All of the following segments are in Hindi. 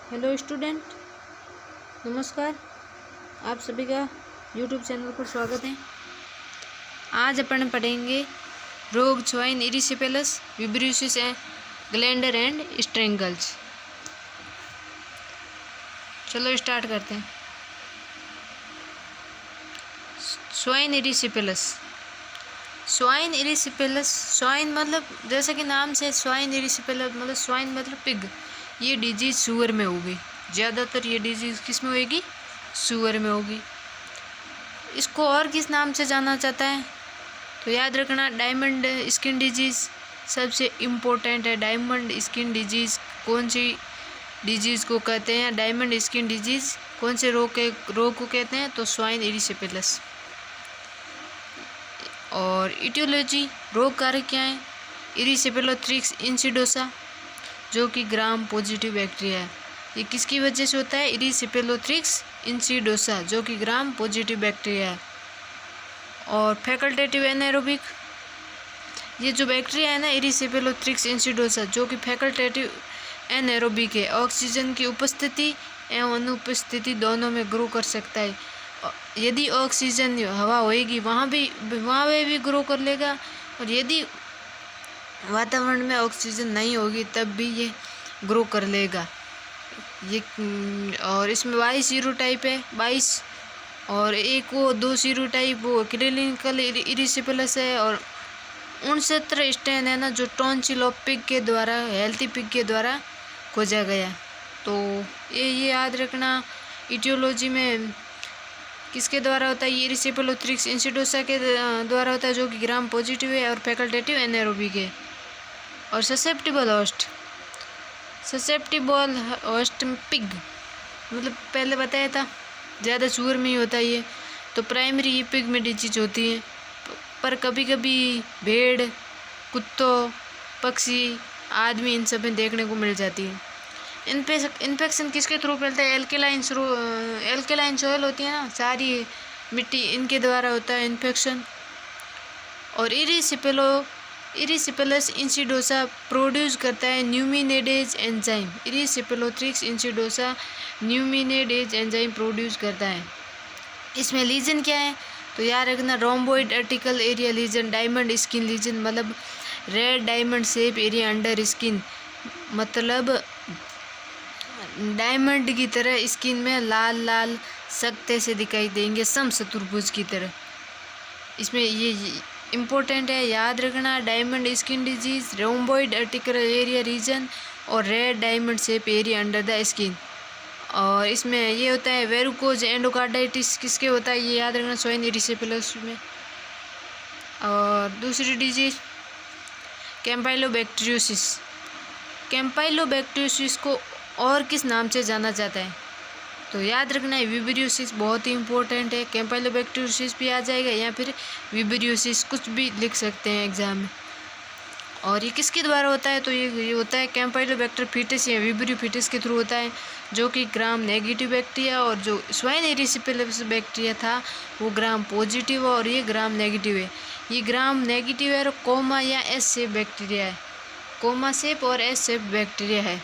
हेलो स्टूडेंट, नमस्कार। आप सभी का यूट्यूब चैनल पर स्वागत है। आज अपन पढ़ेंगे रोग स्वाइन इरिसिपेलस, विब्रियोसिस, ग्लैंडर एंड स्ट्रेंगल्स। चलो स्टार्ट करते हैं। स्वाइन इरिसिपेलस। स्वाइन इरिसिपेलस, स्वाइन मतलब जैसे कि नाम से स्वाइन इरिसिपेलस मतलब स्वाइन मतलब पिग। ये डिजीज सुअर में होगी, ज़्यादातर ये डिजीज किस में होगी? सुअर में होगी। इसको और किस नाम से जाना जाता है तो याद रखना, डायमंड स्किन डिजीज़ सबसे इम्पोर्टेंट है। डायमंड स्किन डिजीज़ कौन सी डिजीज़ को कहते हैं? डायमंड स्किन डिजीज़ कौन से रोग को कहते हैं? तो स्वाइन इरिसिपेलस। और इटियोलॉजी, रोग कारक क्या है? इरिसिपेलोथ्रिक्स इंसिडोसा, जो कि ग्राम पॉजिटिव बैक्टीरिया है। ये किसकी वजह से होता है? इरिसिपेलोथ्रिक्स इंसिडोसा, जो कि ग्राम पॉजिटिव बैक्टीरिया है। और फैकल्टेटिव एनारोबिक, ये जो बैक्टीरिया है ना इरिसिपेलोथ्रिक्स इंसिडोसा, जो कि फैकल्टेटिव एनारोबिक है, ऑक्सीजन की उपस्थिति एवं अनुपस्थिति दोनों में ग्रो कर सकता है। यदि ऑक्सीजन हवा होएगी वहाँ पे भी ग्रो कर लेगा, और यदि वातावरण में ऑक्सीजन नहीं होगी तब भी ये ग्रो कर लेगा। ये और इसमें 22 सीरोटाइप है, 22। और एक वो 2 सीरोटाइप वो क्लिनिकल इरिसिपेलस है, और 69 स्ट्रेन है ना जो टॉन्सिल ऑफ पिग के द्वारा, हेल्थी पिग के द्वारा खोजा गया। तो ये याद रखना, इटियोलॉजी में किसके द्वारा होता है? ये इरिसिपेलोथ्रिक्स इंसिडोसा के द्वारा होता है, जो कि ग्राम पॉजिटिव है और फैकल्टेटिव एनारोबिक है। और susceptible host, susceptible host pig मतलब पहले बताया था ज़्यादा सुअर में ही होता है ये। तो प्राइमरी ये पिग में डिजीज होती है, पर कभी कभी भेड़, कुत्तों, पक्षी, आदमी इन सब में देखने को मिल जाती है। इन्फेक्शन किसके थ्रू फैलता है? एल्केलाइन सॉइल होती है ना, सारी मिट्टी, इनके द्वारा होता है इन्फेक्शन। और इरिसिपेलस इंसिडोसा प्रोड्यूस करता है neuraminidase enzyme. Erysipelothrix insidiosa neuraminidase enzyme produce करता है। इसमें लीजन क्या है तो याद रखना, rhomboid urticarial area lesion, diamond skin lesion मतलब red diamond shape area under skin, मतलब डायमंड की तरह स्किन में लाल लाल सख्ते से दिखाई देंगे, समचतुर्भुज की तरह। इसमें ये इम्पोर्टेंट है, याद रखना, diamond skin disease, rhomboid urticarial area region और red diamond shape area under the skin. और इसमें ये होता है वेरुकोज एंडोकार्डाइटिस, किसके होता है? ये याद रखना, स्वाइन इरिसिपेलस में। और दूसरी डिजीज कैम्पाइलोबैक्टीरियोसिस। कैम्पाइलोबैक्टीरियोसिस को और किस नाम से जाना जाता है तो याद रखना है विब्रियोसिस, बहुत ही इंपॉर्टेंट है। कैम्पाइलोबैक्टीरियोसिस भी आ जाएगा या फिर विब्रियोसिस, कुछ भी लिख सकते हैं एग्जाम में। और ये किसके द्वारा होता है तो ये होता है कैम्पाइलोबैक्टर फीटस या विब्रियो फीटस के थ्रू होता है, जो कि ग्राम नेगेटिव बैक्टीरिया। और जो स्वाइन इरिसिपेलस बैक्टीरिया था वो ग्राम पॉजिटिव और ये ग्राम नेगेटिव है। ये ग्राम नेगेटिव है और कोमा या एस शेप बैक्टीरिया है, कोमा शेप और एस शेप बैक्टीरिया है।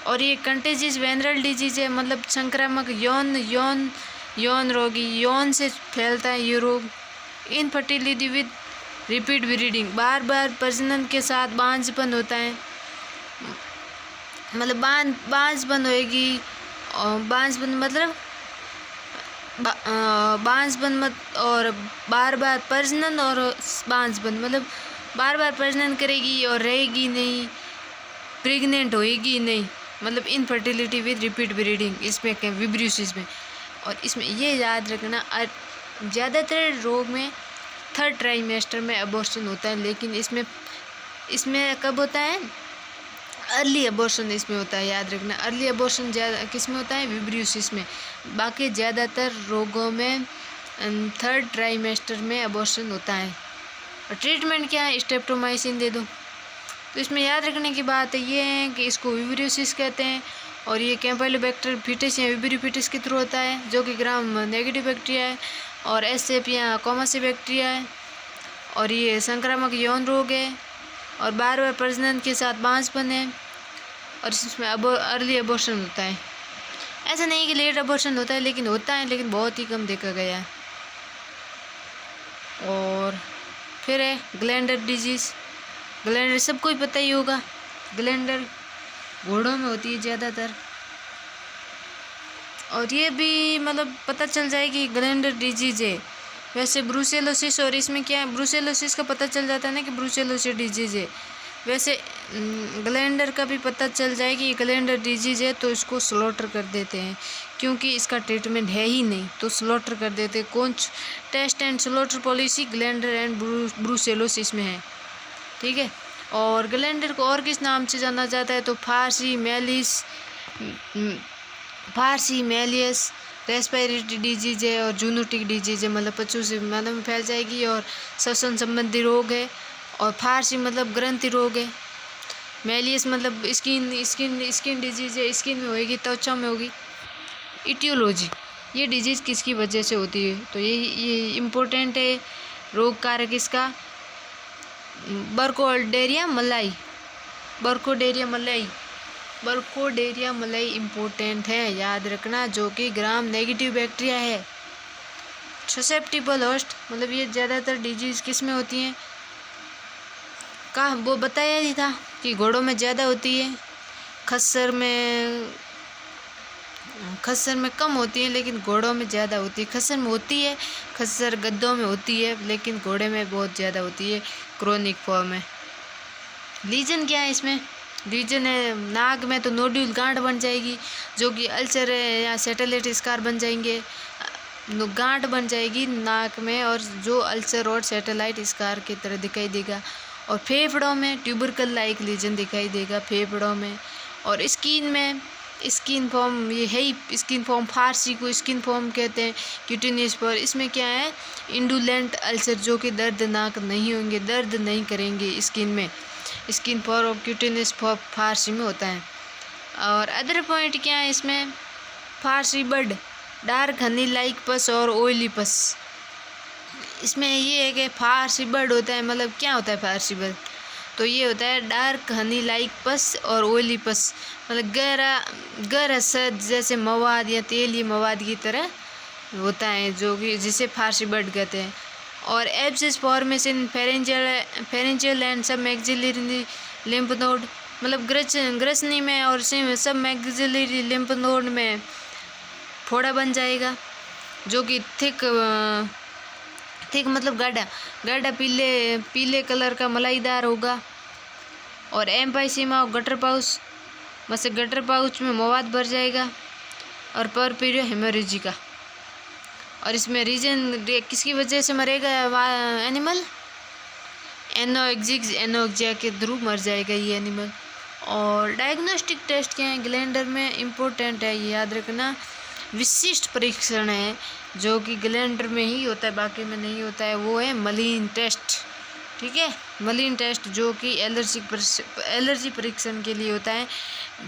और ये कंटेजियस वेनरल डिजीज है, मतलब संक्रामक यौन रोगी, यौन से फैलता है ये रोग। इनफर्टिलिटी विद रिपीट ब्रीडिंग, बार बार प्रजनन के साथ बांझपन होता है, मतलब बांझपन होएगी। और बांझपन मतलब बांझपन मत और बार बार प्रजनन, और बांझपन मतलब बार बार प्रजनन करेगी और रहेगी नहीं, प्रेग्नेंट होएगी नहीं, मतलब इनफर्टिलिटी विद रिपीट ब्रीडिंग, इसमें क्या विब्रियोसिस में। और इसमें ये याद रखना, ज़्यादातर रोग में 3rd ट्राइमेस्टर में अबॉर्शन होता है, लेकिन इसमें कब होता है? अर्ली अबॉर्शन इसमें होता है, याद रखना। अर्ली अबॉर्शन ज़्यादा किस में होता है? विब्रियोसिस में। बाकी ज़्यादातर रोगों में 3rd ट्राइमेस्टर में अबॉर्शन होता है। और ट्रीटमेंट क्या है? स्ट्रेप्टोमाइसिन दे दो। तो इसमें याद रखने की बात ये है कि इसको विब्रियोसिस कहते हैं, और ये कैम्पाइलोबैक्टर फीटस या विब्रियो फीटस के थ्रू होता है, जो कि ग्राम नेगेटिव बैक्टीरिया है, और एस शेप या कोमा शेप बैक्टीरिया है। और ये संक्रामक यौन रोग है, और बार बार प्रजनन के साथ बांझपन है। और इसमें अर्ली अबॉर्शन होता है। ऐसा नहीं कि लेट अबॉर्शन होता है, लेकिन होता है, लेकिन बहुत ही कम देखा गया है। और फिर है ग्लैंडर डिजीज़। ग्लैंडर सबको ही पता ही होगा, ग्लैंडर घोड़ों में होती है ज़्यादातर। और ये भी मतलब पता चल जाए कि ग्लैंडर डिजीज़ है। वैसे ब्रूसेलोसिस, और इसमें क्या है, ब्रूसेलोसिस का पता चल जाता है ना कि ब्रूसेलोसिस डिजीज़ है। वैसे ग्लैंडर का भी पता चल जाए कि ग्लैंडर डिजीज़ है तो इसको स्लॉटर कर देते हैं, क्योंकि इसका ट्रीटमेंट है ही नहीं, तो स्लॉटर कर देते हैं। कौन test and slaughter policy glanders and brucellosis में है, ठीक है। और ग्लैंडर को और किस नाम से जाना जाता है, तो फारसी मेलियस रेस्पिरेटरी डिजीज है, और जूनोटिक डिजीज है, मतलब पशु से मानव में फैल जाएगी, और श्वसन संबंधी रोग है। और फारसी मतलब ग्रंथि रोग है। मेलियस मतलब स्किन डिजीज है, स्किन में होगी, त्वचा में होगी। इटियोलॉजी, ये डिजीज़ किसकी वजह से होती है, तो ये इम्पोर्टेंट है। रोग कारक इसका बर्कोडेरिया मलाई इम्पोर्टेंट है, याद रखना, जो कि ग्राम नेगेटिव बैक्टीरिया है। ससेप्टिबल होस्ट मतलब ये ज़्यादातर डिजीज़ किस में होती हैं, वो बताया ही था कि घोड़ों में ज़्यादा होती है, खच्चर में कम होती है, लेकिन घोड़ों में ज़्यादा होती है। खच्चर में होती है, खच्चर गद्दों में होती है, लेकिन घोड़े में बहुत ज़्यादा होती है क्रोनिक फॉर्म में। लीजन क्या है इसमें, लीजन है नाक में, तो नोड्यूल गांठ बन जाएगी, जो कि अल्सर है या सैटेलाइट स्कार बन जाएंगे, गांठ बन जाएगी नाक में, और जो अल्सर और सैटेलाइट स्कार की तरह दिखाई देगा। और फेफड़ों में ट्यूबरकल लाइक लीजन दिखाई देगा फेफड़ों में। और स्किन फॉर्म, ये है ही स्किन फॉर्म, फारसी को स्किन फॉर्म कहते हैं। क्यूटेनियस पर इसमें क्या है, इंडुलेंट अल्सर, जो कि दर्दनाक नहीं होंगे, दर्द नहीं करेंगे स्किन में। स्किन फॉर और क्यूटेनियस फॉर फारसी में होता है। और अदर पॉइंट क्या है इसमें, फारसी बर्ड डार्क हनी लाइक पस और ऑयली पस। इसमें ये है कि फारसी बर्ड होता है, मतलब क्या होता है फारसी बर्ड, तो ये होता है डार्क हनी लाइक पस और ऑयली पस, मतलब गहरा शहद जैसे मवाद या तेलीय मवाद की तरह होता है, जो कि जिसे फारसी बर्ड कहते हैं। और एब्सिस फॉर्मेशन फेरेंजियल एंड सब मैक्सिलरी लिम्फ नोड, मतलब ग्रसनी में और सब मैक्सिलरी लिम्फ नोड में फोड़ा बन जाएगा, जो कि थिक मतलब गाढ़ा पीले कलर का मलाईदार होगा। और एम्पाइसीमा गटर पाउच, मतलब गटर पाउच में मवाद भर जाएगा। और परपीरियो हेमोरेजिका, और इसमें रीजन किसकी वजह से मरेगा एनिमल, एनोक्सिया के थ्रू मर जाएगा ये एनिमल। और डायग्नोस्टिक टेस्ट क्या है ग्लैंडर में, इम्पोर्टेंट है, ये याद रखना। विशिष्ट परीक्षण है जो कि ग्लैंडर में ही होता है, बाकी में नहीं होता है, वो है मलीन टेस्ट, ठीक है। मलीन टेस्ट जो कि एलर्जी परीक्षण के लिए होता है।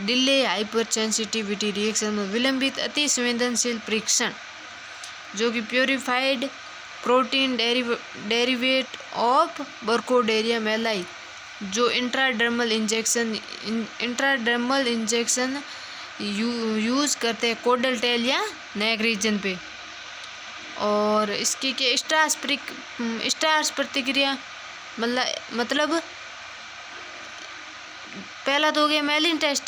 डिले हाइपर सेंसिटिविटी रिएक्शन में विलंबित अति संवेदनशील परीक्षण, जो कि purified protein derivative of Burkholderia mallei, जो इंट्राडर्मल इंजेक्शन यूज़ करते हैं कोडल टेल या नेक रीजन पे। और इसकी के स्टार्स प्रतिक्रिया, मतलब पहला तो हो गया मेलिन टेस्ट,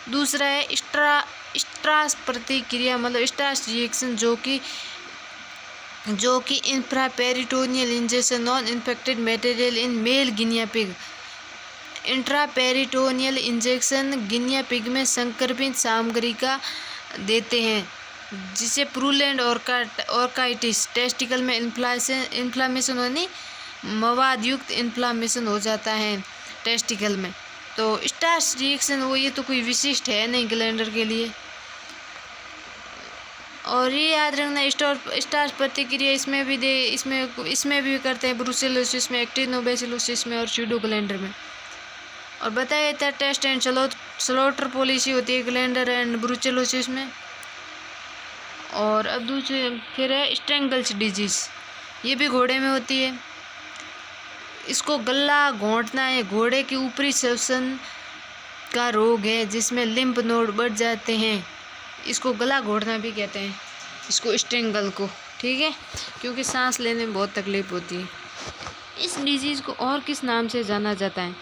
दूसरा है स्टार्स प्रतिक्रिया, मतलब स्टार्स रिएक्शन, जो कि intraperitoneal injection non infected material in male guinea pig. Intraperitoneal injection guinea pig में संक्रमित सामग्री का देते हैं, जिसे प्रूलेंट ऑर्काइटिस, टेस्टिकल में इन्फ्लामेशन होनी, मवाद युक्त इन्फ्लामेशन हो जाता है टेस्टिकल में। तो स्टार्स रिएक्शन वो ये तो कोई विशिष्ट है नहीं ग्लैंडर के लिए। और ये याद रखना स्टार्स प्रतिक्रिया इसमें भी करते हैं, ब्रूसेलोसिस में, एक्टिनोबैसिलोसिस में और स्यूडो ग्लैंडर में। और बताया था टेस्ट एंड स्लॉटर पॉलिसी होती है ग्लैंडर एंड ब्रूसेलोसिस में। और अब फिर है स्ट्रेंगल्स डिजीज़, ये भी घोड़े में होती है। इसको गला घोंटना है, घोड़े के ऊपरी श्वसन का रोग है जिसमें लिम्फ नोड बढ़ जाते हैं। इसको गला घोटना भी कहते हैं, इसको स्ट्रेंगल को, ठीक है, क्योंकि सांस लेने में बहुत तकलीफ होती है। इस डिजीज़ को और किस नाम से जाना जाता है?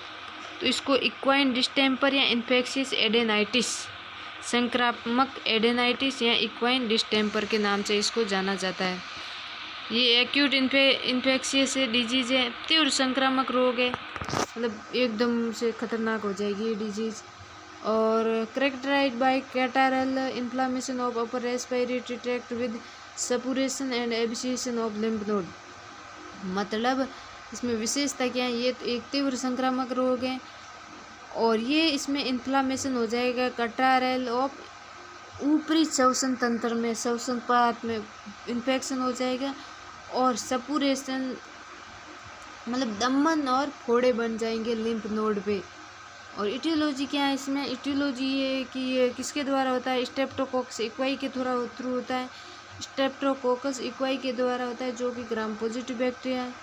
तो इसको इक्वाइन डिस्टेम्पर या इन्फेक्शियस एडेनाइटिस, संक्रामक एडेनाइटिस या इक्वाइन डिस्टेम्पर के नाम से इसको जाना जाता है। ये एक्यूट इन्फेक्शियस डिजीज़ है, तीव्र संक्रामक रोग है, मतलब एकदम से खतरनाक हो जाएगी ये डिजीज़। और characterised by catarrhal inflammation of upper respiratory tract with suppuration and abscessation of lymph node. मतलब इसमें विशेषता क्या है? ये तो एक तीव्र संक्रामक रोग है और ये इसमें इन्फ्लामेशन हो जाएगा कैटारल ऑफ ऊपरी श्वसन तंत्र में, श्वसन पात में इन्फेक्शन हो जाएगा और सपुरेशन मतलब दमन और फोड़े बन जाएंगे लिम्फ नोड पे। और इटियोलॉजी क्या है इसमें? इटियोलॉजी ये कि ये किसके द्वारा होता है? स्ट्रेप्टोकोकस इक्वाई के थ्रू होता है। स्ट्रेप्टोकोकस इक्वाई के द्वारा होता है, जो कि ग्राम पॉजिटिव बैक्टीरिया है।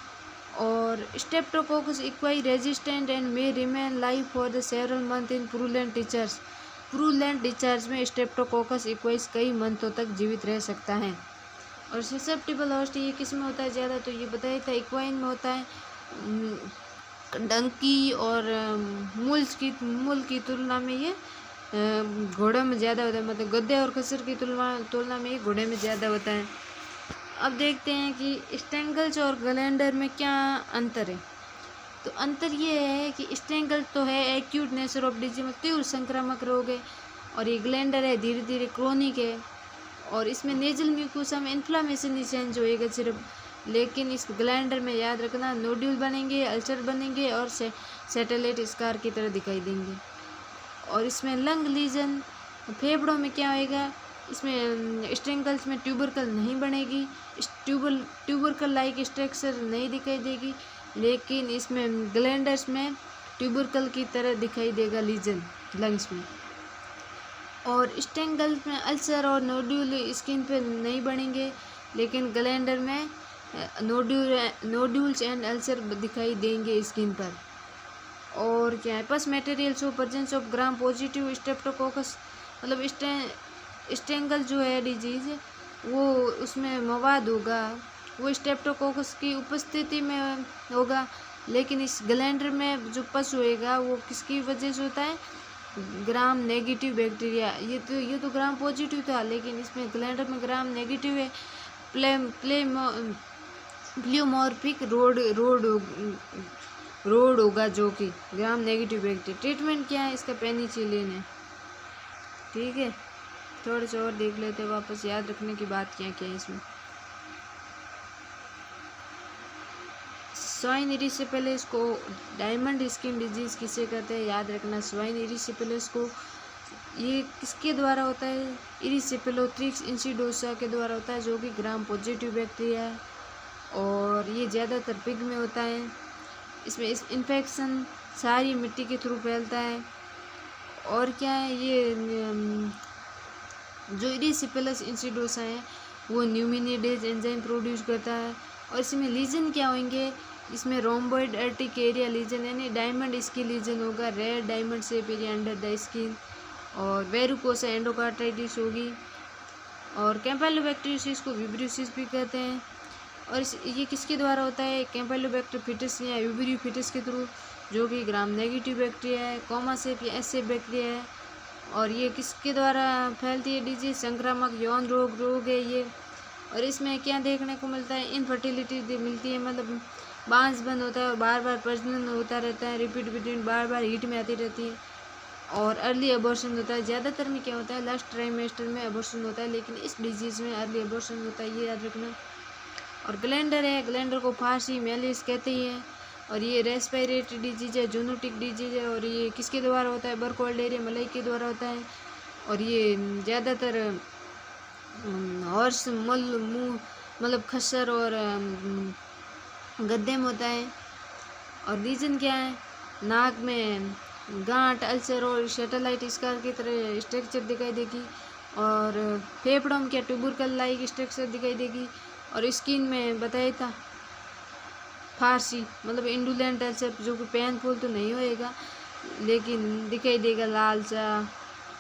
और Streptococcus equi resistant and may remain live for the several month in purulent discharge. Purulent discharge में स्ट्रेप्टोकोकस इक्वाई कई मंथों तक जीवित रह सकता है। और ससेप्टिबल होस्ट ये किस में होता है ज़्यादा? तो ये बताया था इक्वाइन में होता है। डंकी और मूल की तुलना में ये घोड़े में ज़्यादा होता है, मतलब गधे और खच्चर की तुलना में ये घोड़े में ज़्यादा होता है। अब देखते हैं कि स्टेंगल्स और ग्लैंडर में क्या अंतर है। तो अंतर ये है कि स्टेंगल तो है एक्यूट नेचर ऑफ डिजीज, मतलब तीव्र संक्रामक रोग है, और ये ग्लैंडर है धीरे धीरे क्रोनिक है। और इसमें नेजल म्यूकोसा में इन्फ्लामेशन ही चेंज होएगा सिर्फ, लेकिन इस ग्लैंडर में याद रखना नोड्यूल बनेंगे, अल्सर बनेंगे और सैटेलाइट स्कार की तरह दिखाई देंगे। और इसमें लंग लीजन, फेफड़ों में क्या होएगा? इसमें स्ट्रेंगल्स में ट्यूबरकल नहीं बनेगी, ट्यूबरकल लाइक स्ट्रक्चर नहीं दिखाई देगी, लेकिन इसमें ग्लैंडर्स में ट्यूबरकल की तरह दिखाई देगा लीजन लंग्स में। और स्टेंगल्स में अल्सर और नोड्यूल स्किन पे नहीं बनेंगे, लेकिन ग्लैंडर में नोड्यूल्स एंड अल्सर दिखाई देंगे स्किन पर। और क्या है? पस material show presence of gram positive Streptococcus, मतलब स्टेंगल जो है डिजीज वो उसमें मवाद होगा, वो स्ट्रेप्टोकोकस की उपस्थिति में होगा, लेकिन इस ग्लैंडर में जो पस होएगा वो किसकी वजह से होता है? Gram negative bacteria. ये तो ग्राम पॉजिटिव था, लेकिन इसमें ग्लैंडर में ग्राम नेगेटिव है। प्लेमॉर्फिक रोड होगा, जो कि ग्राम नेगेटिव बैक्टीरिया। ट्रीटमेंट क्या है इसका? पेनिसिलिन है, ठीक है। थोड़ा सा और देख लेते हैं, वापस याद रखने की बात क्या क्या है इसमें। स्वाइन इरिसिपेलिस को डायमंड स्किन डिजीज़ किसे कहते हैं? याद रखना स्वाइन इरिसिपेलिस को ये किसके द्वारा होता है? इरिसिपेलोथ्रिक्स इंसिडोसा के द्वारा होता है, जो कि ग्राम पॉजिटिव बैक्टीरिया है और ये ज़्यादातर पिग में होता है। इसमें इस इन्फेक्शन सारी मिट्टी के थ्रू फैलता है। और क्या है? ये जो इरिसिपेलस इंसिडोसा है वो न्यूमिनिडेज एंजाइम प्रोड्यूस करता है। और इसमें लीजन क्या होंगे? इसमें रोम्बोइड अर्टिकेरिया लीजन यानी डायमंड स्किन लीजन होगा, red diamond shape area under the skin. और वेरुकोसा एंडोकार्टाइटिस होगी। और कैम्पेलोबैक्टीरियोसिस को विब्रियोसिस भी कहते हैं। और ये किसके द्वारा होता है? कैम्पेलोबैक्टर फिटस या विब्रियो फिटस के थ्रू, जो कि ग्राम नेगेटिव बैक्टीरिया है, कॉमा शेप या एस शेप बैक्टीरिया है। और ये किसके द्वारा फैलती है डिजीज? संक्रामक यौन रोग है ये। और इसमें क्या देखने को मिलता है? इनफर्टिलिटी मिलती है, मतलब बांस बंद होता है और बार बार प्रजनन होता रहता है, रिपीट बार बार हीट में आती रहती है। और अर्ली अबॉर्शन होता है, ज़्यादातर में क्या होता है? लास्ट ट्राइमेस्टर में अबॉर्शन होता है, लेकिन इस डिजीज़ में अर्ली अबॉर्शन होता है, ये याद रखना। और ग्लैंडर है, ग्लैंडर को फारसी मेलिस कहते हैं। और ये रेस्पिरेटरी डिजीज है, जूनोटिक डिजीज है। और ये किसके द्वारा होता है? बर्कोल्डेरिया मलाई के द्वारा होता है। और ये ज़्यादातर हॉर्स मुंह मतलब खच्चर और गद्दे में होता है। और रीजन क्या है? नाक में गांठ, अल्सर और सैटेलाइट स्कार की तरह स्ट्रक्चर दिखाई देगी। और फेफड़ों में क्या? ट्यूबरकल लाइक स्ट्रक्चर दिखाई देगी। और स्किन में बताया था फारसी मतलब इंडुलेंट अल्सर, जो कि पेनफुल तो नहीं होएगा, लेकिन दिखाई देगा लाल सा,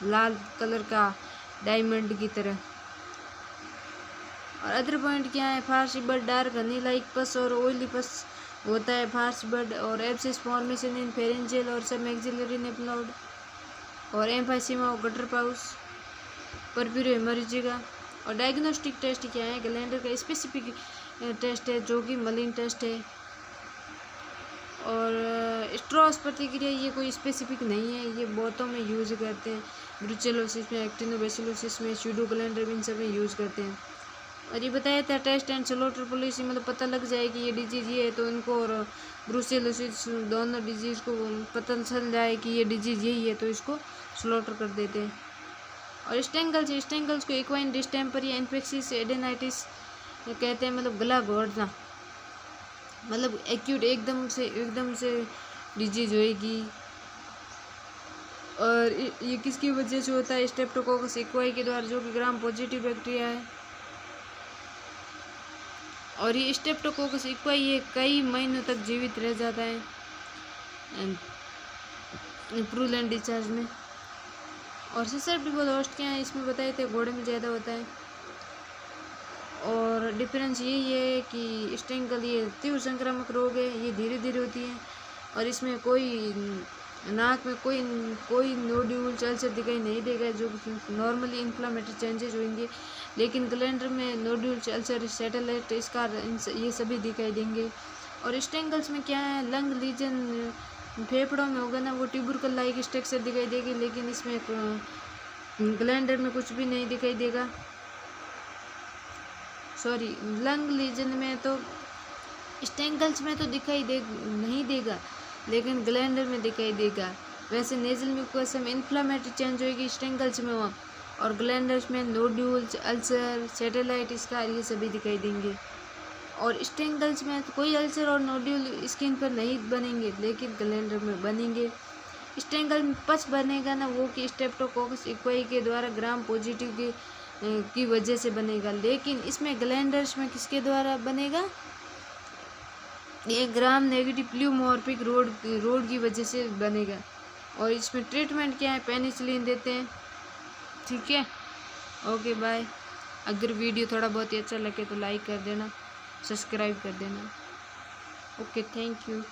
लाल कलर का डायमंड की तरह। और अदर पॉइंट क्या है, fast bird dark Honey like पस और ऑयली पस होता है फास्ट बर्ड, और एब्सिस फॉर्मेशन इन फेरेंजियल और सब मैक्सिलरी नेप्लाउड, और एम्फाइसीमा और गटर पाउस परप्यूरो हेमोरेजिका। और डायग्नोस्टिक टेस्ट क्या है, ग्लैंडर का स्पेसिफिक टेस्ट है जो कि मलिन टेस्ट है। और स्ट्रॉस प्रतिक्रिया ये कोई स्पेसिफिक नहीं है, ये बहुतों में यूज़ करते हैं, ब्रुचेलोसिस में, एक्टिनोबैसिलोसिस में, स्यूडो ग्लैंडर में, इन सब में यूज़ करते हैं। और ये बताया था टेस्ट एंड स्लॉटर पॉलिसी, मतलब पता लग जाए कि ये डिजीज़ ये है तो इनको, और ब्रुसेलोसिस दोनों डिजीज़ को पता चल जाए कि ये डिजीज़ यही है तो इसको स्लॉटर कर देते हैं। और स्टेंगल्स को इक्वाइन डिस्टेम्पर या इन्फेक्शियस एडेनाइटिस कहते हैं, मतलब गला घोटना, मतलब एक्यूट एकदम से डिजीज होएगी। और ये किसकी वजह से होता है, स्ट्रेप्टोकोकस इक्वाई के द्वारा, जो कि ग्राम पॉजिटिव बैक्टीरिया है। और ये स्ट्रेप्टोकोकस इक्वाई ये कई महीनों तक जीवित रह जाता है प्रूलेंट डिस्चार्ज में। और ससेप्टिबल होस्ट क्या है, इसमें बताए थे घोड़े में ज़्यादा होता है। और डिफरेंस यही है कि स्टेंगल ये तीव्र संक्रामक रोग है, ये धीरे धीरे होती है, और इसमें कोई नाक में कोई नोड्यूल अल्सर दिखाई नहीं देगा, जो नॉर्मली इन्फ्लामेटरी चेंजेस होंगे। लेकिन ग्लैंडर में नोड्यूल अल्सर, सैटेलाइट स्कार, ये सभी दिखाई देंगे। और स्टेंगल्स में क्या है, लंग लीजन फेफड़ों में होगा ना, वो ट्यूबरकल लाइक स्ट्रक्चर दिखाई देगी, लेकिन इसमें ग्लैंडर में कुछ भी नहीं दिखाई देगा। सॉरी, लंग लीजन में तो, स्टेंगल्स में तो दिखाई नहीं देगा, लेकिन ग्लैंडर में दिखाई देगा। वैसे नेजल म्यूकोसा में इन्फ्लामेटरी चेंज होगी स्टेंगल्स में हो, और ग्लैंडर्स में नोड्यूल्स, अल्सर, सैटेलाइट स्कार, ये सभी दिखाई देंगे। और स्टेंगल्स में तो कोई अल्सर और नोड्यूल स्किन पर नहीं बनेंगे, लेकिन ग्लैंडर में बनेंगे। स्टेंगल में पच बनेगा ना, वो कि स्ट्रेप्टोकोकस इक्वाई के द्वारा ग्राम पॉजिटिव की वजह से बनेगा। लेकिन इसमें ग्लैंडर्स में किसके द्वारा बनेगा, ये ग्राम नेगेटिव प्ल्यूमोर्फिक रोड की वजह से बनेगा। और इसमें ट्रीटमेंट क्या है, पेनिसिलिन देते हैं। ठीक है, ओके बाय। अगर वीडियो थोड़ा बहुत ही अच्छा लगे तो लाइक कर देना, सब्सक्राइब कर देना। Okay, thank you.